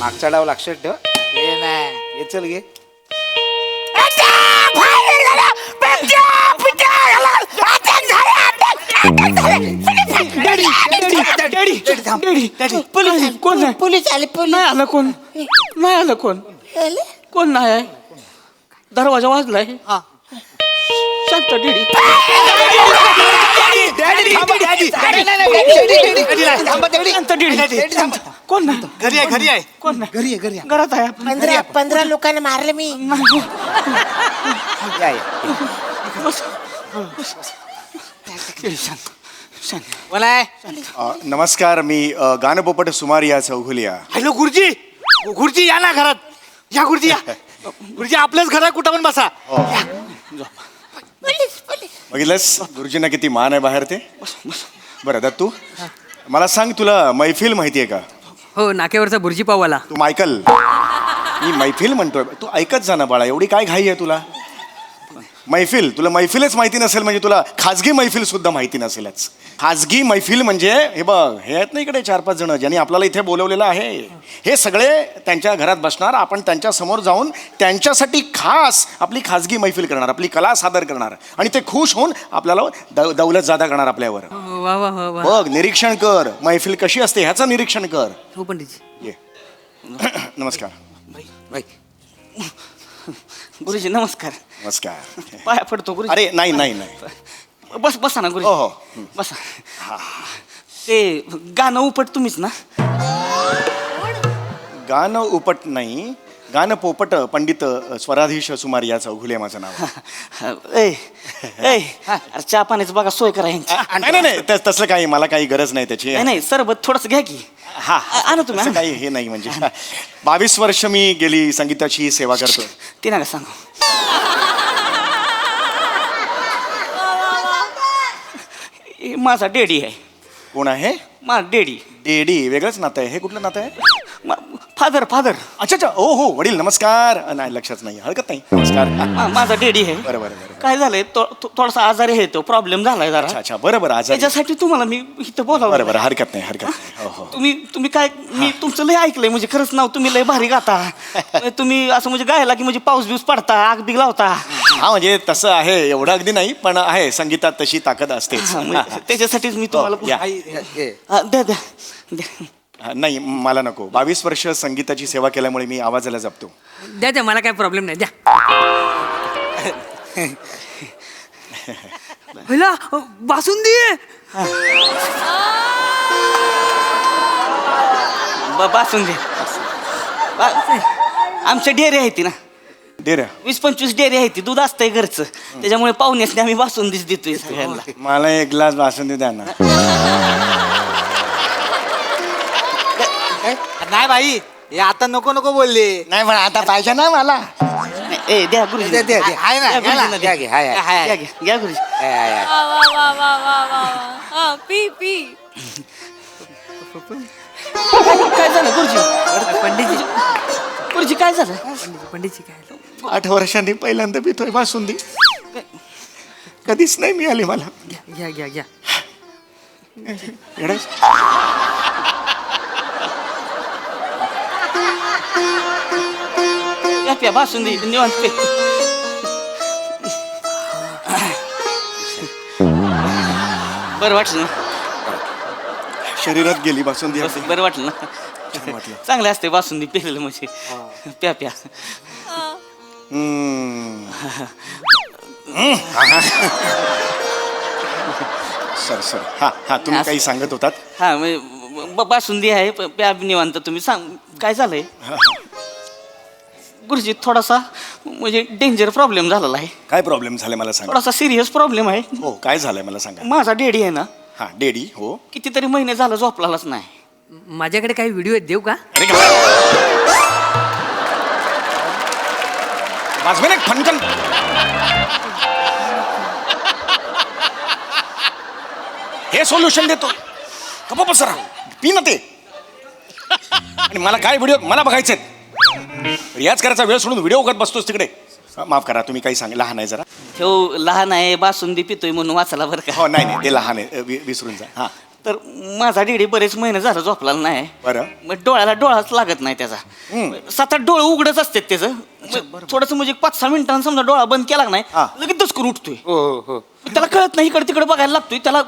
मागचा डाव लक्षात ठेव. हे नाही, हे चल घे. पोलीस आले. नाही आलं कोण? नाही आलं कोण? कोण नाही आहे? दरवाजा वाजलाय. शांत डेडी. कोण नाही? घरी आहे, घरी आहे. कोण नाही? घरी आहे, घरी आहे. घरात आहे. 15 लोकांना मारलं मी. या, या. बस. शांत शांत. बोला आहे. नमस्कार, मी गानपोपट सुमारिया चौघुलिया. हॅलो गुरुजी. गुरुजी या ना घरात. या गुरुजी या. गुरुजी आपल्याच घरात कुठं पण बसा. बघितलंस गुरुजींना किती मान आहे बाहेर ते. बरं दत्तू, मला सांग, तुला मैफिल माहिती आहे का? हो, नाक्यावरचा बुर्जी पाववाला. तू मायकल, मी मैफिल म्हणतोय. तू ऐकत जा ना बाळा, एवढी काय घाई आहे तुला? मैफिल, तुला मैफिलच माहिती नसेल म्हणजे तुला खाजगी मैफिल सुद्धा माहिती नसेलच. खाजगी मैफिल म्हणजे हे बघ, हे आहेत ना इकडे 4-5 जण ज्यांनी आपल्याला इथे बोलवलेलं आहे. हे सगळे त्यांच्या घरात बसणार, आपण त्यांच्या समोर जाऊन त्यांच्यासाठी खास आपली खाजगी मैफिल करणार, आपली कला सादर करणार आणि ते खुश होऊन आपल्याला दौलत जादा करणार आपल्यावर. वा वा वा वा. बघ, निरीक्षण कर, मैफिल कशी असते ह्याचं निरीक्षण कर. हो पंडितजी. ये. नमस्कार. गुरुजी नमस्कार. नमस्कार. पाया पडतो गुरुजी. अरे नाही नाही नाही. बस बसा ना गुरुजी. हो हो. बसा. ते गाणं उपट तुम्हीच ना? गाणं उपट नाही, गाणं पोपट पंडित स्वराधीश सुमारिया चौघुले माझं नाव. ए अरे चहा पाण्याचं बघा सोय करा यांची. नाही नाही, तसलं काही मला काही गरज नाही त्याची. नाही नाही, सरबत थोडंसं घ्या की. हा आणा तुम्ही, असं आणा. काही हे नाही म्हणजे 22 वर्ष मी गेली संगीताची सेवा करतो. ते नका सांगू. हे माझा डेडी आहे. कोण आहे? माझा डेडी. डेडी वेगळंच नातं आहे. हे कुठलं नातं आहे? फादर. अच्छा अच्छा, ओ हो, वडील नमस्कार. नाही, लक्षात नाही, हरकत नाही, नमस्कार. माझा डेडी आहे. बरं बरं बरं. काय झालंय, थोडासा आजारी आहे, तो प्रॉब्लेम झालाय जरा. अच्छा अच्छा, बरं बरं. आज त्याच्यासाठी तुम्हाला मी इथं बोलावं. बरं बरं, हरकत नाही, हरकत नाही. हो हो. तुम्ही काय, मी तुमचं लय ऐकलंय, म्हणजे खरंच नाव तुम्ही लय भारी गाता. तुम्ही असं म्हणजे गायला की म्हणजे पाऊस बिऊस पडता, आग बिग लावता. हा म्हणजे तसं आहे, एवढं अगदी नाही, पण आहे संगीतात तशी ताकद असते. त्याच्यासाठीच मी तुम्हाला या. द्या द्या द्या. नाही, मला नको. 22 वर्ष संगीताची सेवा केल्यामुळे मी आवाजाला जपतो. द्या द्या, मला काय प्रॉब्लेम नाही, द्या. पहिला बासुंदी. बासून दे. आमच्या डेअरी आहे ती ना, दे रे. 20-25 डेअरी आहे ती, दूध असतंय घरचं, त्याच्यामुळे पाहुण्यासने आम्ही बासुंदीच देतोय सगळ्यांना. मला एक ग्लास बासुंदी द्या ना. नाही भाई, हे आता नको नको बोलले. नाही पण आता पाहिजे ना मला. ए द्या गुरुजी. दे, दे, दे. आहे ना, द्या घ्या ना, गुरुजींना, घ्या, घ्या, हाय, हाय. घ्या, घ्या, घ्या गुरुजी. वा वा वा वा वा वा. P P. काय झालं गुरुजी? पंडितजी. गुरुजी काय झालं? पंडितजी काय? 8 वर्षांनी पहिल्यांदा पितोय बासुंदी. कधीच नाही मिळाली मला. घ्या घ्या घ्या. येडस. प्या बासुंदी निवांत पे. बरं वाटलं ना? शरीरात गेली बासुंदी. बरं वाटलं ना? वाटलं. चांगलं असते बासुंदी पेलेलं म्हणजे. प्या प्या. सर सर, हा हा, तुम्ही काही सांगत होतात. हा म्हणजे बासुंदी आहे, प्या निवांत. तुम्ही सांग काय झालंय? गुरुजी थोडासा म्हणजे डेंजर प्रॉब्लेम झालेला आहे. काय प्रॉब्लेम झाले मला सांगा. थोडासा सिरियस प्रॉब्लेम आहे. हो, काय झालंय मला सांगा. माझा डेडी आहे ना, हा डेडी. हो. कितीतरी महिने झालं झोपलाच नाही. माझ्याकडे काही व्हिडिओ आहेत, देऊ का? अरे वाजवे ना फनकन. हे सोल्युशन देतो. कपा पसरा पी ना ते. आणि मला काय व्हिडिओ मला बघायचे. रियाज करायचा वेळ सोडून व्हिडिओ बघत बसतोस तिकडे. माफ करा, तुम्ही काही सांग. लहान आहे जरा. तो लहान आहे, बासुंदी पितोय म्हणून वाचला बरं का. हो, नाही नाही, ते लहान आहे, विसरून जा. हा तर माझा डेडी बरेच महिने झालं झोपलेला नाही बरं. मग डोळ्याला डोळाच लागत नाही त्याचा 7-8 डोळे उघडच असतात त्याचं थोडस म्हणजे 5-6 मिनिटांनी समजा डोळा बंद केला का नाही हा. लगेच दचकून उठतोय हो हो हो त्याला कळत नाही इकडे तिकडे बघायला लागतोय त्याला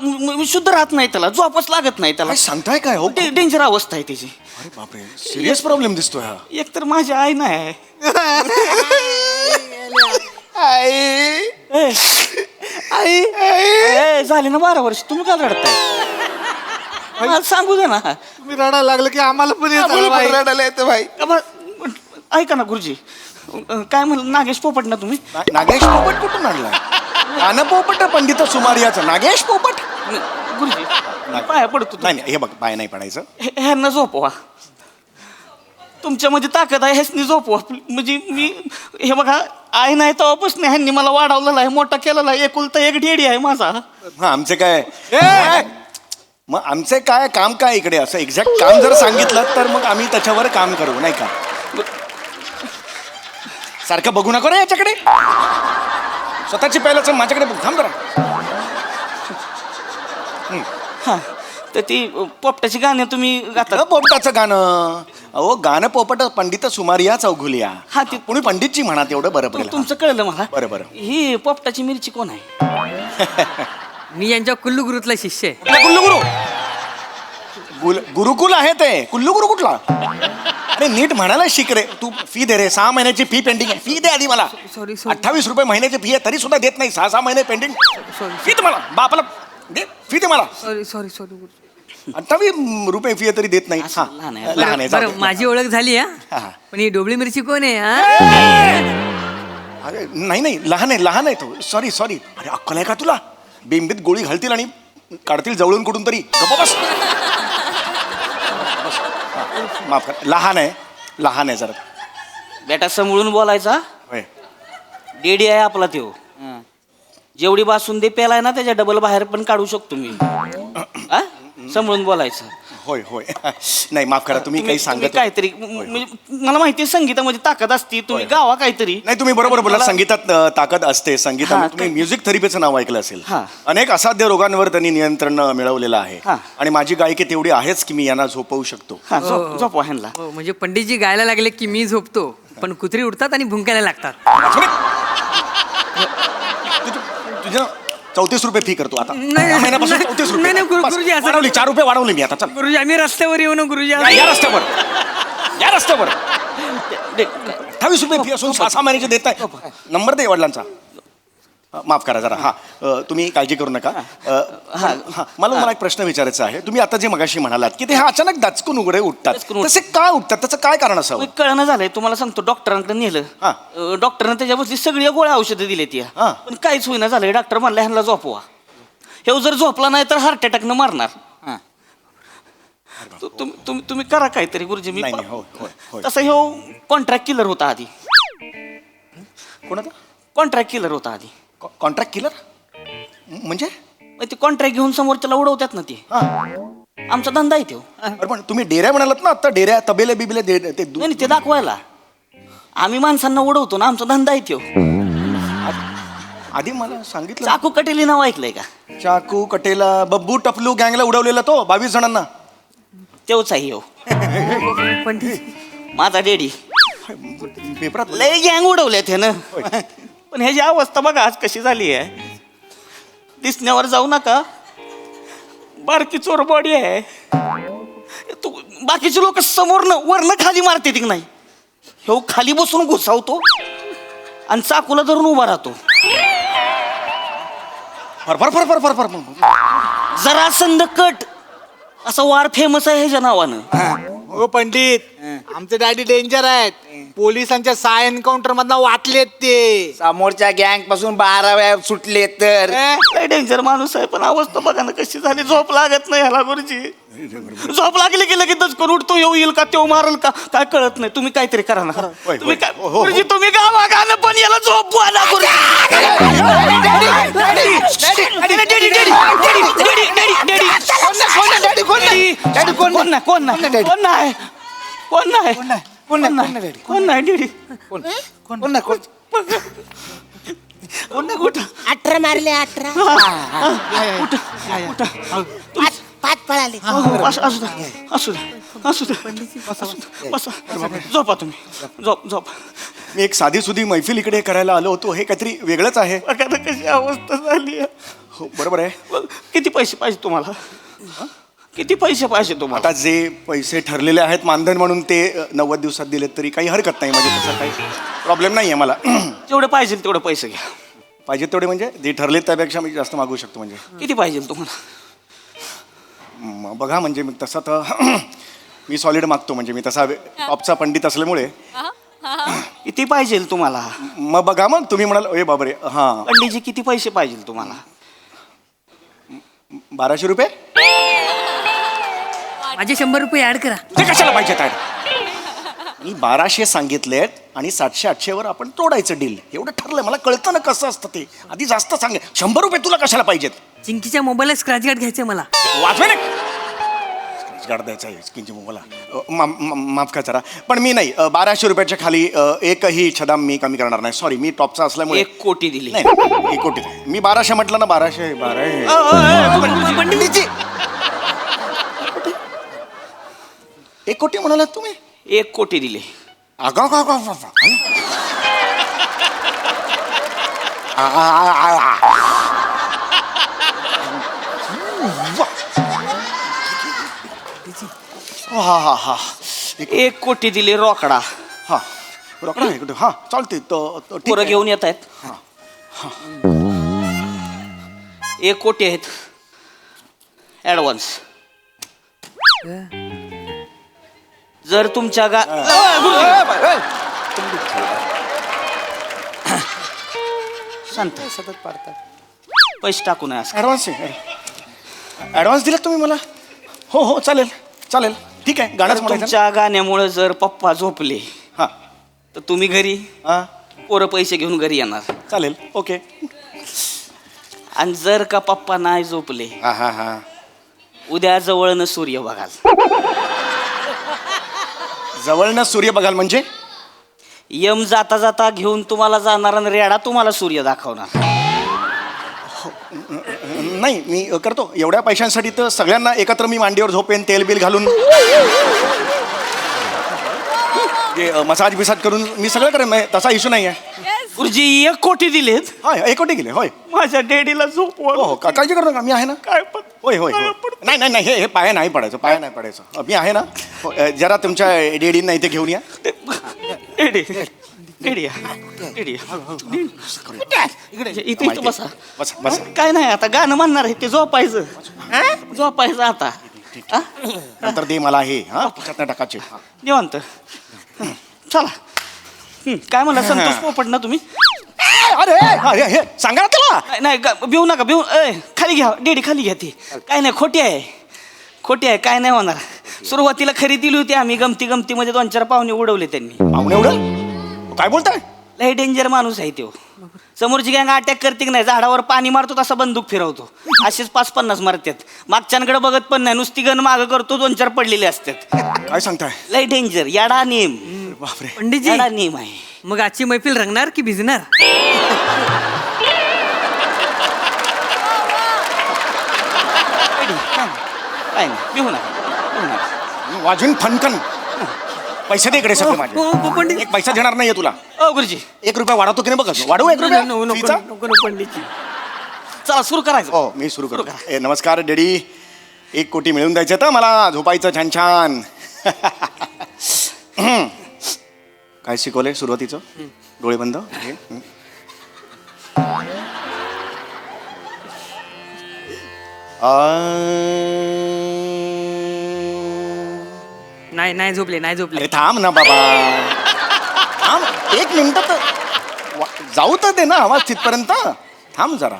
शुद्ध राहत नाही त्याला झोपच लागत नाही त्याला काय सांगताय काय हो डेंजर अवस्था आहे त्याची अरे बापरे सिरियस प्रॉब्लेम दिसतोय हा एक तर माझी आई नाही ए, ए, झाले ना 12 वर्ष तुम्ही काय रडताय मला सांगू दे ना तुम्ही रडायला लागलं की आम्हाला पण येतं बाई. भाई ऐका ना गुरुजी काय म्हणलं नागेश पोपट ना तुम्ही नागेश पोपट कुठून आणला गाणं पोपट पंडित सुमारियाचं नागेश पोपट गुरुजी पाया पडतो नाही नाही, हे बघ पाय नाही पडायचं ह्यांना झोपवा तुमच्यामध्ये ताकद आहे ह्यासनी झोपवा म्हणजे मी हे बघा आई नाही तेव्हापासून ह्यांनी मला वाढवलेला आहे मोठा केलेला आहे एकुलता एक डेडी आहे माझा हा आमचे काय मग आमचे काय काम काय इकडे असं एक्झॅक्ट काम जर सांगितलं तर मग आम्ही त्याच्यावर काम करू नाही का सारखं बघू नको रे याच्याकडे स्वतःची पहिल्याच माझ्याकडे बघ थांब जरा हा तर ती पोपटाची गाणी तुम्ही गाता पोपटाचं गाणं अहो गाणं पोपट पंडित सुमारिया चौघुलिया हा, ते- कोणी पंडितची म्हणा तेवढं बरं पडेल तुमचं कळलं मला बरं, बरं. ही पोपटाची मिरची कोण आहे मी यांच्या कुल्लू गुरुतला शिष्य आहे. कुठला कुल्लू गुरु गुरुकुल आहे ते कुल्लू गुरु कुठला अरे नीट म्हणायला शिक रे तू फी दे रे 6 महिन्याची फी पेंडिंग आहे फी दे आधी मला सॉरी 28 रुपये महिन्याची फी आहे तरी सुद्धा देत नाही 6 महिने पेंडिंग सॉरी फी दे मला बापाला दे फी दे मला सॉरी सॉरी सॉरी 28 रुपये फी आहे तरी देत नाही असं लहान आहे. लहान आहे जाऊ बरं दे. माझी ओळख झाली हा. हा पण ही डोबळी मिरची कोण आहे हा अरे नाही लहान आहे तो सॉरी अरे अक्कल आहे का तुला बिंबीत गोळी घालतील आणि काढतील जवळून कुठून तरी गप्प बस बस. हा, माफ कर लहान आहे जरा बेटा समोरून बोलायचा होय. डेडी आहे आपला त्यो जेवढी बासुंदी पेलाय ना त्याच्या डबल बाहेर पण काढू शकतो मी हा? समोरून बोलायचं होय नाही माफ करा तुम्ही काही सांगत तुम्ही काहीतरी म्हणजे मला माहिती आहे संगीतामध्ये ताकद असती तुम्ही गावा काहीतरी नाही तुम्ही बरोबर बोला मला- संगीतात ताकद असते संगीतात हा, तुम्ही काय- म्युझिक थेरपीचं नाव ऐकलं असेल हा. अनेक असाध्य रोगांवर त्यांनी नियंत्रण मिळवलेलं आहे हा. आणि माझी गायकी तेवढी आहेच की मी यांना झोपवू शकतो हा झोपवा ह्यांना हो म्हणजे पंडितजी गायला लागले की मी झोपतो पण कुत्री उठतात आणि भुंकायला लागतात तुझं 34 रुपये फी करतो आता नाही, या महिन्यापासून 34 रुपये नाही, बस, गुरुजी, असं- वाढवली 4 रुपये वाढवले मी आता चल गुरुजी आम्ही रस्त्यावर येऊ ना गुरुजी या रस्त्यावर 28 रुपये फी असून 6 महिन्याचे देत आहे नंबर दे वडिलांचा माफ करा जरा हा तुम्ही काळजी करू नका मला एक प्रश्न विचारायचा आहे तुम्ही आता जे मगाशी म्हणालात की ते हा अचानक दचकून उघडे उठतात दचकून उठतात. तसे काय उठतात त्याचं काय कारण असावं कळणं झालंय तुम्हाला सांगतो डॉक्टरांकडे हा. नेलं डॉक्टरनं त्याच्यावरती सगळ्या गोळ्या औषधं दिली ती हा. पण काहीच होईना झालंय डॉक्टर म्हणला ह्यांना झोपवा हे जर झोपला नाही तर हार्ट अटॅकनं मारणार तुम्ही करा काहीतरी गुरुजी मी नाही, नाही, होय. तसं हे कॉन्ट्रॅक्ट किलर होता आधी कोणाचा कॉन्ट्रॅक्ट किलर होता आधी कॉन्ट्रॅक्ट किलर म्हणजे मग ते कॉन्ट्रॅक्ट घेऊन समोरच्याला उडवतात ना ते हा आमचा धंदा आहे तो अरे पण तुम्ही डेऱ्या म्हणालात ना आता डेऱ्या तबेले बिबेले ते नाही ते दाखवायला आम्ही माणसांना उडवतो ना आमचा धंदा आहे तो आधी मला सांगितलं चाकू कटेली नाव ऐकलंय का चाकू कटेला बब्बू टपलू गँगला उडवलेला तो 22 जणांना तेवच आहे हो पंडित माझा डेडी पेपरात लय गँग उडवल्यात ह्यानं पण ह्याची अवस्था बघा आज कशी झाली आहे दिसण्यावर जाऊ नका बारकी चोर बॉडी आहे तू बाकीचे लोक समोरनं वरनं खाली मारते की नाही हे खाली बसून घुसावतो आणि चाकूला धरून उभा राहतो फर जरा संद कट असा वार फेमस आहे ह्याच्या नावानं हो पंडित आमचे डॅडी डेंजर आहेत पोलिसांच्या 6 एन्काउंटर मधनं वाचलेत ते समोरच्या गँग पासून 12 वेळा सुटले तर लय डेंजर माणूस आहे पण अवस्था बघा ना कशी झाली झोप लागत नाही ह्याला गुरुजी झोप लागली की लगेच करून उठतो येईल का तो मारल का काय कळत नाही तुम्ही काहीतरी करा ना तुम्ही काय गुरुजी तुम्ही गावा गाणं पण याला झोपवा ना कोण नाही डेडी 18 मारले 18 पाच पळाले असू द्या असू द्या असू द्या बसा झोपा तुम्ही झोप मी एक साधी सुधी मैफिल इकडे करायला आलो होतो, हे काहीतरी वेगळंच आहे. बघा ना कशी अवस्था झाली आहे. हो बरोबर आहे. किती पैसे पाहिजे तुम्हाला किती पैसे पाहिजे तुम्हाला आता जे पैसे ठरलेले आहेत मानधन म्हणून ते 90 दिवसात दिलेत तरी काही हरकत नाही, म्हणजे तसा काही प्रॉब्लेम नाही आहे मला. जेवढे पाहिजे तेवढे पैसे घ्या. पाहिजे तेवढे म्हणजे जे ठरले त्यापेक्षा मी जास्त मागू शकतो. म्हणजे किती पाहिजे तुम्हाला बघा म्हणजे मी तसा तर मी सॉलिड मागतो, म्हणजे मी तसा टॉपचा पंडित असल्यामुळे. किती पाहिजे तुम्हाला मग बघा मग तुम्ही म्हणाल ए बाबरे हां पंडितजी किती पैसे पाहिजे तुम्हाला 1200 रुपये. माझे 100 रुपये ऍड करा. ते कशाला पाहिजे काय? मी 1200 सांगितलेत आणि 700-800 वर आपण तोडायचं डील, एवढं ठरलंय. मला कळतं ना कसं असतं ते. आधी जास्त सांगे. 100 रुपये तुला कशाला पाहिजेत? चिंकीच्या मोबाईलला स्क्रॅच गार्ड घ्यायचंय मला. वाचवे ना गाड द्यायचा आहे स्किनची मला. माफ का जरा, पण मी नाही 1200 रुपयाच्या खाली एकही छदाम मी कमी करणार नाही. सॉरी, मी टॉपचा असल्यामुळे 1 कोटी दिली. नाही 1 कोटी. मी 1200 म्हटलं ना. 1200 पंडितजी 1 कोटी म्हणालात तुम्ही? 1 कोटी दिले. आगा गा गा गा हा हा हा 1 कोटी दिले रोकडा. हा रोकडा आहे कुठे? हा चालते पोरं घेऊन येत आहेत. 1 कोटी आहेत ऍडव्हान्स. जर तुमच्या शांत सतत पाडतात. पैसे टाकू नये असं. ॲडव्हान्स आहे. ॲडव्हान्स दिलात तुम्ही मला? हो हो चालेल चालेल ठीक आहे. गाणंच म्हणायचं. तुमच्या गाण्यामुळे जर पप्पा झोपले हां तर तुम्ही घरी हां पोरं पैसे घेऊन घरी येणार. चालेल ओके. आणि जर का पप्पा नाही झोपले हां हां हां उद्या जवळनं सूर्य बघाल. जवळनं सूर्य बघाल म्हणजे? यम जाता जाता घेऊन तुम्हाला जाणार आणि रेडा तुम्हाला सूर्य दाखवणार. नाही मी करतो. एवढ्या पैशांसाठी तर सगळ्यांना एकत्र मी मांडीवर झोपेन, तेल बिल घालून मसाज बिसाज करून मी सगळं करेन. तसा इश्यू नाही आहे. गुरुजी 1 कोटी दिलेत. होय 1 कोटी गेले. होय माझ्या डॅडीला झोप. हो हो काळजी करू नका. मी आहे ना. काय पण होय होय होय. नाही नाही नाही हे पाया नाही पडायचं. पाया नाही पडायचं. मी आहे ना. हो, जरा तुमच्या डेडींना इथे घेऊन या. डॅडी डॅडी डॅडी इथे बसा. बस बस. काय नाही आता गाणं म्हणणार आहे ते झोपायचं. झोपायचं आता. हा? नंतर दे मला हे हा टाकाचे. निवांत चला. काय म्हणला संतोष पोपट ना तुम्ही? अरे अरे हे सांगा ना त्याला. नाही भिवू नका भिवू. खाली घ्या डेडी खाली घ्या. ती काय नाही खोटी आहे खोटी आहे. काय नाही होणार. सुरुवातीला खरी दिली होती आम्ही. गमतीमध्ये 2-4 पाहुणे उडवले त्यांनी. पाहुणे एवढं काय बोलताय? लय डेंजर माणूस आहे तो. समोरची गँग अटॅक करते की नाही झाडावर पाणी मारतो तसा बंदूक फिरवतो. असेच 5-50 मारतात. मागच्यांकडे बघत पण नाही. नुसती गण मागं करतो. 2-4 पडलेले असतात. काय सांगताय? लय डेंजर. याडा नेम. बापरे. पंडितजी याडा नेम आहे. मग आजची मैफिल रंगणार की भिजणार? काय नाही भिवू नका. वाजून फनकन. पैसे दे इकडे सगळे माझे. हो, पंडित. 1 पैसा देणार नाहीये तुला. ओ गुरुजी 1 रुपया वाढवतो की नाही बघा. वाढवू 1 रुपया फीचा? पंडितजी चला सुरू करायचं. हो मी सुरू करू. नमस्कार डॅडी. 1 कोटी मिळून द्यायचं तर मला झोपायचं छान छान. काय शिकवलंय सुरुवातीचं? डोळे बंद. हे. नाही झोपले नाही झोपले. अरे थांब ना बाबा. थांब 1 मिनिट तर जाऊ तर दे ना आवाज तिथपर्यंत. थांब जरा.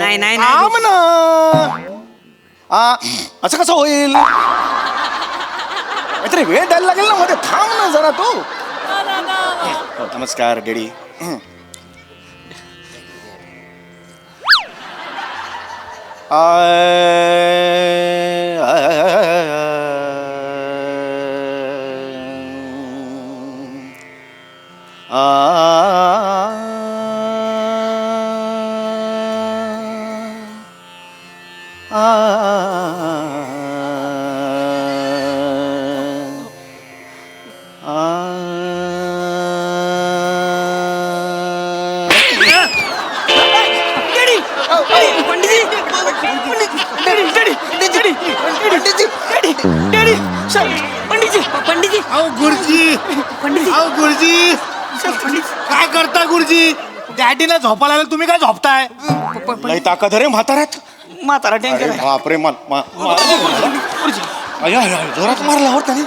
नाही थांब ना. असं कसं होईल? काहीतरी वेळ द्यायला लागेल ना मध्ये. थांब ना जरा तू. हो, नमस्कार डॅडी. पंडितजी पंडितजी अहो गुरुजी पंडितजी अहो गुरुजी काय करता गुरुजी डॅडीला झोपायला लागलं, तुम्ही काय झोपताय? नाही ताकद रे म्हाताऱ्यात. म्हातारा अरे डेंजर आहे बापरे जोरात मारला हो त्याने.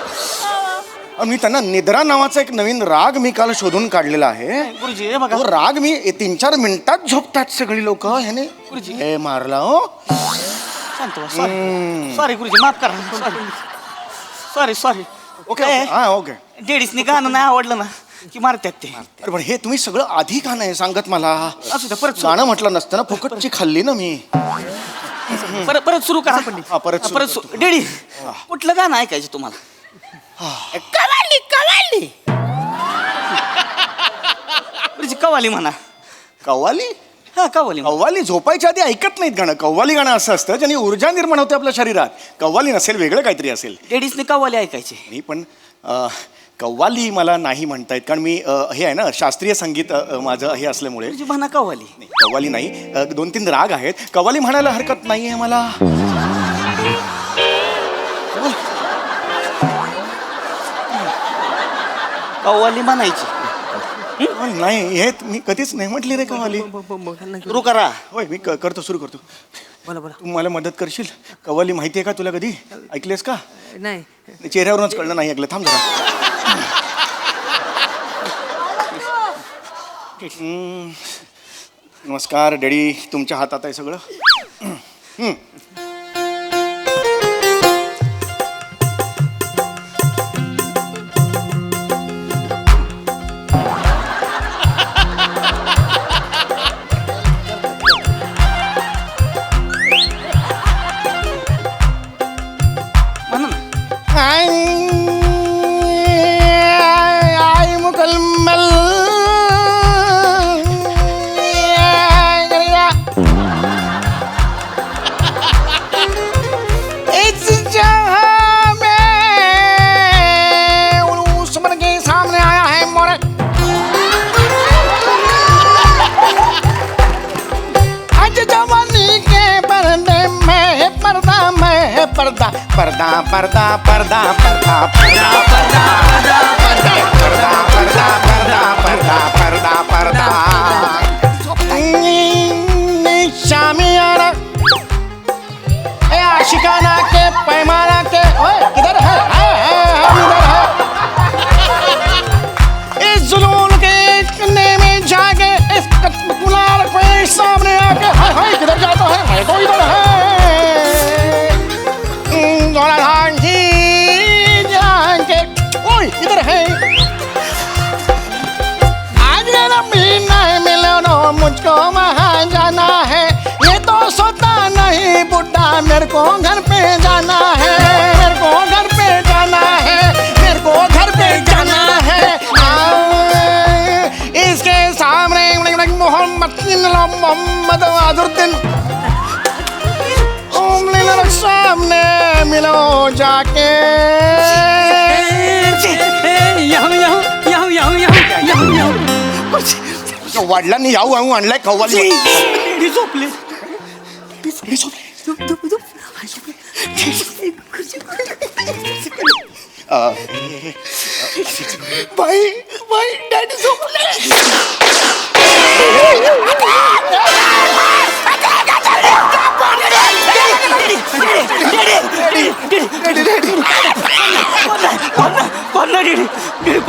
मी त्यांना निद्रा नावाचा एक नवीन राग मी काल शोधून काढलेला आहे. गुरुजी हे बघा तो राग मी 3-4 मिनिटात झोपतात सगळी लोक. ह्याने गुरुजी. हे मारला हो. शांत सॉरी गुरुजी माफ करा सॉरी ओके हा ओके. लेडीजनी गाणं नाही आवडलं ना की मारतात ते. अरे पण हे तुम्ही सगळं आधी का नाही सांगत मला? असू द्या परत गाणं म्हटलं नसतं ना, फुकटची खाल्ली ना मी. परत सुरू करा हा, परत सुरू करतो. डेडी कुठलं गाणं ऐकायचं तुम्हाला? कवाली गुरुजी कवाली म्हणा. कव्वाली? हा कवाली कव्वाली झोपायच्या आधी ऐकत नाहीत गाणं. कव्वाली गाणं असं असतं ज्याने ऊर्जा निर्माण होते आपल्या शरीरात. कव्वाली नसेल, वेगळं काहीतरी असेल. लेडीजने कवाली ऐकायची. मी पण कव्वाली मला नाही म्हणता येत, कारण मी हे आहे ना शास्त्रीय संगीत माझं हे असल्यामुळे. गुरुजी म्हणा कवाली. नाही, कव्वाली नाही. 2-3 राग आहेत. कव्वाली म्हणायला हरकत नाही आहे मला. कव्वाली म्हणायची. नाही हे मी कधीच नाही म्हटली रे कव्वाली. सुरू करा. होय मी करतो, सुरू करतो. बोला बोला तू मला मदत करशील? कव्वाली माहिती आहे का तुला? कधी ऐकलेस का? नाही चेहऱ्यावरूनच कळलं नाही ऐकलं. थांब जरा. नमस्कार डॅडी, तुमच्या हातात आहे सगळं. म्हणा ना. आई मुकलमल इस जहां में उस मन के सामने आया है मोरे. आज जवानी के पर्दे में पर्दा में पर्दा पर्दा पर्दा पर्दा पर्दा पर्दा पर्दा पर्दा पर्दा पर्दा पर्दा पर्दा पर्दा शामियाना ए आशिकाना के पैमाना के. ओए किधर है? इधर है. इस जुनून के कन्ने में जाके इस गुलाल पे सामने आके हाय हाय किधर जाता है? मैं तो इधर है. जाके ओए इधर है. आज मेरा मीना मिलो नो मुझको वहाँ जाना है. ये तो सोता नहीं बुढ़ा, मेरे को घर पे जाना है. मेरे को घर पे जाना है. मेरे को घर पे जाना है. इसके सामने मोहम्मद अजरुद्दीन सामने मिलो जाके. वडिलांनी याऊ आणू आणलाय कव्वाली. लेडी झोपले. बाई बाई डॅडी झोपले. कोण नाही डेडी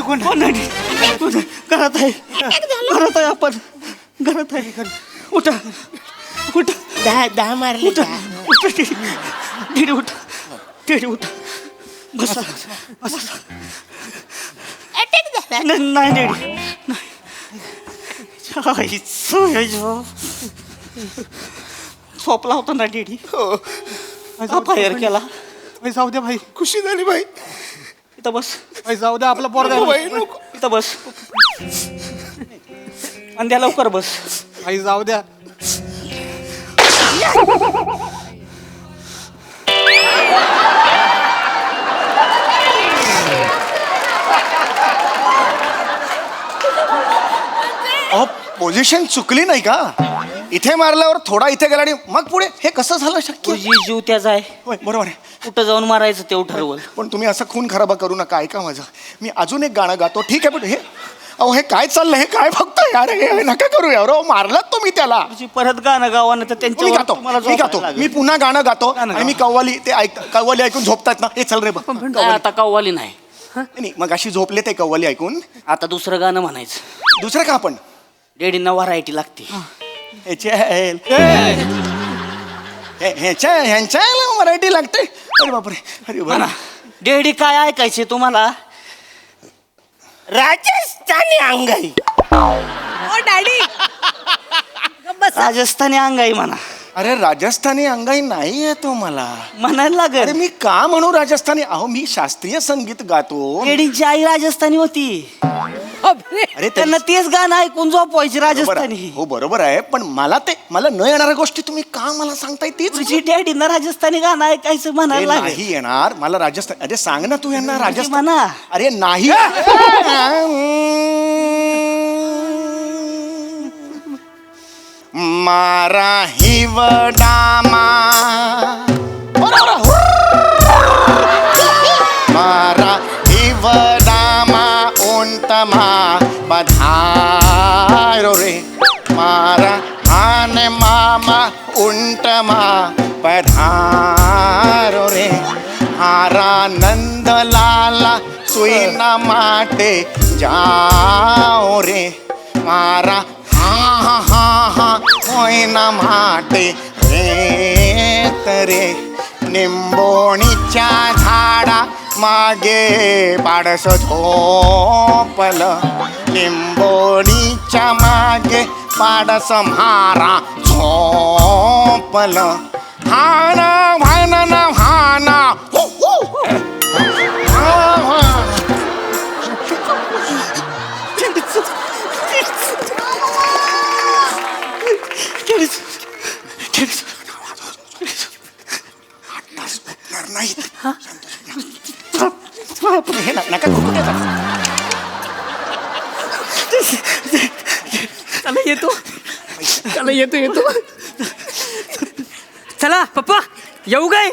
कोण नाही घरात आहे आपण घरात आहे. उठा दहा मारले उठा डेडी उठा बसा नाही डेडी नाही. झोपला होता ना डेडी. फायर केला. जाऊ द्या भाई, खुशी झाली बाई. इथं बस. भाई जाऊ द्या, आपला पोरगा बाई नको. इथं बस. आणि द्या लवकर बस. भाई जाऊ द्या. पोझिशन चुकली नाही का? इथे मारल्यावर थोडा इथे गेला आणि मग पुढे हे कसं झालं शक्य तुझी जीव त्याचा आहे, होय बरोबर आहे. कुठं जाऊन मारायचं तेवढं ठरवल. पण तुम्ही असं खून खराबा करू नका. ऐका माझं, मी अजून एक गाणं गातो ठीक आहे. पण हे अहो हे काय चाललंय, हे काय बघतोय यार, हे नका करू यार. अहो मारलात तुम्ही त्याला. तुझी परत गाणं गावा ना तर मी त्यांच्यावर गातो तुम्हाला मी झोपायला गातो लागेल. मी पुन्हा गाणं गातो गाणं आणि मी गावा. कव्वाली ते कव्वाली ऐकून झोपतात ना. हे चल रे बघ. नाही, आता कव्वाली नाही, नाही मग अशी झोपले ते कव्वाली ऐकून. आता दुसरं गाणं म्हणायचं. दुसरं का आपण डेडींना व्हरायटी लागते. ह्यांच्या मराठी लागते. अरे बापरे, अरे म्हणा, बरं. डेडी काय ऐकायचे तुम्हाला? राजस्थानी अंगाई. ओ डॅडी बस राजस्थानी अंगाई म्हणा. अरे राजस्थानी अंगाई नाही आहे तो मला. म्हणायला अरे लागेल. मी का म्हणू राजस्थानी? अहो मी शास्त्रीय संगीत गातो. डेडींची आई राजस्थानी होती. अरे त्यांना तेच गाणं ऐकून झोपवायची बरोबर आहे. राजस्थानी. हो बरोबर आहे, पण मला न येणाऱ्या गोष्टी तुम्ही का मला सांगताय तीच. तुझी डॅडींना राजस्थानी गाणं ऐकायचं ते म्हणायला लागेल. नाही येणार मला राजस्थान. अरे सांग ना तू यांना राजस्थान. म्हणा. अरे नाही. मारा हिवडामा मारा हिवडामा उंटमा बधारो रे. मारा आने मामा उंटमा पधारो रे. हारा नंदलाला सुईना माटे जाओ रे. मारा हा हा हा होईना माटे रे तरे. निंबोणीच्या झाडा मागे पाडस झोपल. लिंबोणीच्या मागे पाडस म्हारा झोपल. हाना भाना ना भाना हो हो. हा, हा. नाहीत. हे नका करू. चला येतो, चला येतो. चला पप्पा येऊ काय?